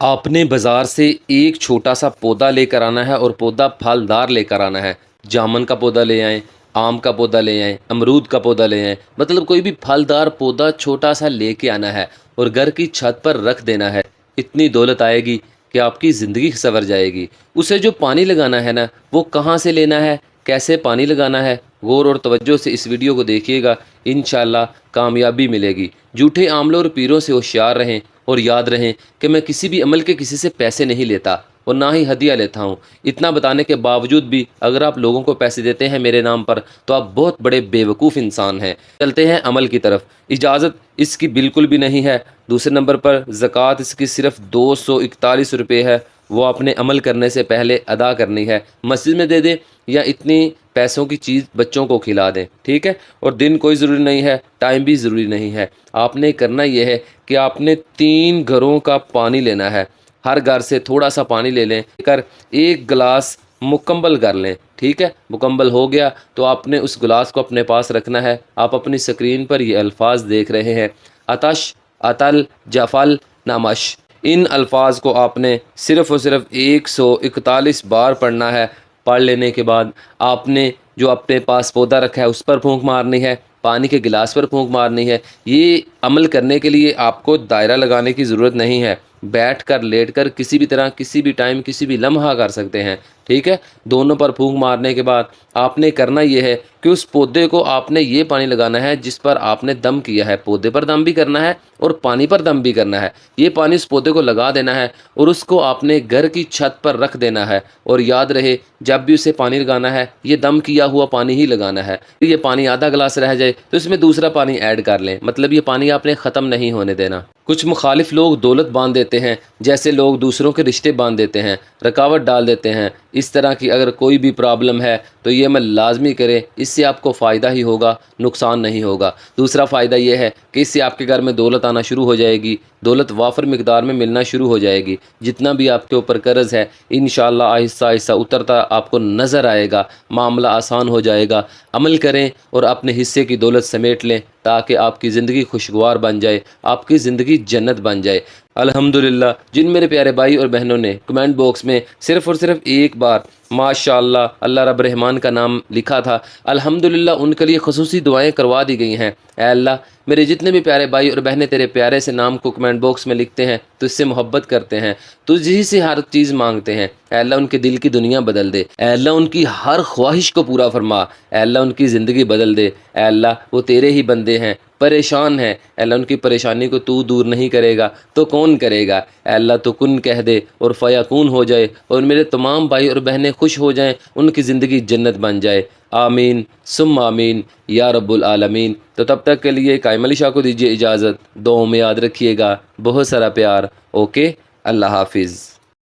आपने बाज़ार से एक छोटा सा पौधा लेकर आना है और पौधा फलदार लेकर आना है। जामुन का पौधा ले आएँ, आम का पौधा ले आएँ, अमरूद का पौधा ले आएँ, मतलब कोई भी फलदार पौधा छोटा सा लेके आना है और घर की छत पर रख देना है। इतनी दौलत आएगी कि आपकी ज़िंदगी संवर जाएगी। उसे जो पानी लगाना है ना, वो कहाँ से लेना है, कैसे पानी लगाना है, गौर और तवज्जो से इस वीडियो को देखिएगा। इंशाल्लाह कामयाबी मिलेगी। झूठे आमलों और पीरों से होशियार रहें और याद रहें कि मैं किसी भी अमल के किसी से पैसे नहीं लेता और ना ही हदिया लेता हूँ। इतना बताने के बावजूद भी अगर आप लोगों को पैसे देते हैं मेरे नाम पर तो आप बहुत बड़े बेवकूफ़ इंसान हैं। चलते हैं अमल की तरफ। इजाज़त इसकी बिल्कुल भी नहीं है। दूसरे नंबर पर ज़कात इसकी सिर्फ 241 रुपये है, वो आपने अमल करने से पहले अदा करनी है। मस्जिद में दे दें या इतनी पैसों की चीज़ बच्चों को खिला दें, ठीक है। और दिन कोई ज़रूरी नहीं है, टाइम भी ज़रूरी नहीं है। आपने करना यह है कि आपने 3 घरों का पानी लेना है। हर घर से थोड़ा सा पानी ले लें कर एक गिलास मुकम्मल कर लें, ठीक है। मुकम्मल हो गया तो आपने उस गिलास को अपने पास रखना है। आप अपनी स्क्रीन पर ये अल्फाज देख रहे हैं, अतश, अतल, जफल, नमश। इन अल्फाज को आपने सिर्फ़ और सिर्फ 141 बार पढ़ना है। पढ़ लेने के बाद आपने जो अपने पास पौधा रखा है उस पर फूंक मारनी है, पानी के गिलास पर फूंक मारनी है। ये अमल करने के लिए आपको दायरा लगाने की ज़रूरत नहीं है। बैठ कर लेट कर किसी भी तरह किसी भी टाइम किसी भी लम्हा कर सकते हैं, ठीक है। दोनों पर फूंक मारने के बाद आपने करना ये है कि उस पौधे को आपने ये पानी लगाना है जिस पर आपने दम किया है। पौधे पर दम भी करना है और पानी पर दम भी करना है। ये पानी उस पौधे को लगा देना है और उसको आपने घर की छत पर रख देना है। और याद रहे जब भी उसे पानी लगाना है ये दम किया हुआ पानी ही लगाना है। ये पानी आधा गिलास रह जाए तो इसमें दूसरा पानी ऐड कर लें, मतलब ये पानी आपने ख़त्म नहीं होने देना। कुछ मुखालिफ लोग दौलत बांध देते हैं, जैसे लोग दूसरों के रिश्ते बांध देते हैं, रुकावट डाल देते हैं। इस तरह की अगर कोई भी प्रॉब्लम है तो ये अमल लाजमी करें, इससे आपको फ़ायदा ही होगा, नुकसान नहीं होगा। दूसरा फ़ायदा ये है कि इससे आपके घर में दौलत आना शुरू हो जाएगी, दौलत वाफर मिकदार में मिलना शुरू हो जाएगी। जितना भी आपके ऊपर कर्ज़ है इंशाअल्लाह आहिस्ता आहिस्ता उतरता आपको नज़र आएगा, मामला आसान हो जाएगा। अमल करें और अपने हिस्से की दौलत समेट लें ताकि आपकी ज़िंदगी खुशगवार बन जाए, आपकी ज़िंदगी जन्नत बन जाए। अल्हम्दुलिल्लाह जिन मेरे प्यारे भाई और बहनों ने कमेंट बॉक्स में सिर्फ़ और सिर्फ एक बार माशाअल्लाह अल्लाह रब रहमान का नाम लिखा था, अल्हम्दुलिल्लाह उनके लिए ख़ुसूसी दुआएं करवा दी गई हैं। ऐ अल्लाह मेरे जितने भी प्यारे भाई और बहनें तेरे प्यारे से नाम को कमेंट बॉक्स में लिखते हैं, तो इससे मोहब्बत करते हैं, तुझी से हर चीज़ मांगते हैं, ऐ अल्लाह उनके दिल की दुनिया बदल दे। ऐ अल्लाह उनकी हर ख्वाहिश को पूरा फरमा। ऐ अल्लाह उनकी ज़िंदगी बदल दे। ऐ अल्लाह वो तेरे ही बंदे हैं, परेशान है। अल्लाह उनकी परेशानी को तू दूर नहीं करेगा तो कौन करेगा। अल्लाह तो कुन कह दे और फ़याकून हो जाए और मेरे तमाम भाई और बहनें खुश हो जाएं, उनकी ज़िंदगी जन्नत बन जाए। आमीन सुम्मा आमीन या रब्बुल आलमीन। तो तब तक के लिए कायम अली शाह को दीजिए इजाज़त। दुआओं में याद रखिएगा। बहुत सारा प्यार। ओके, अल्लाह हाफिज़।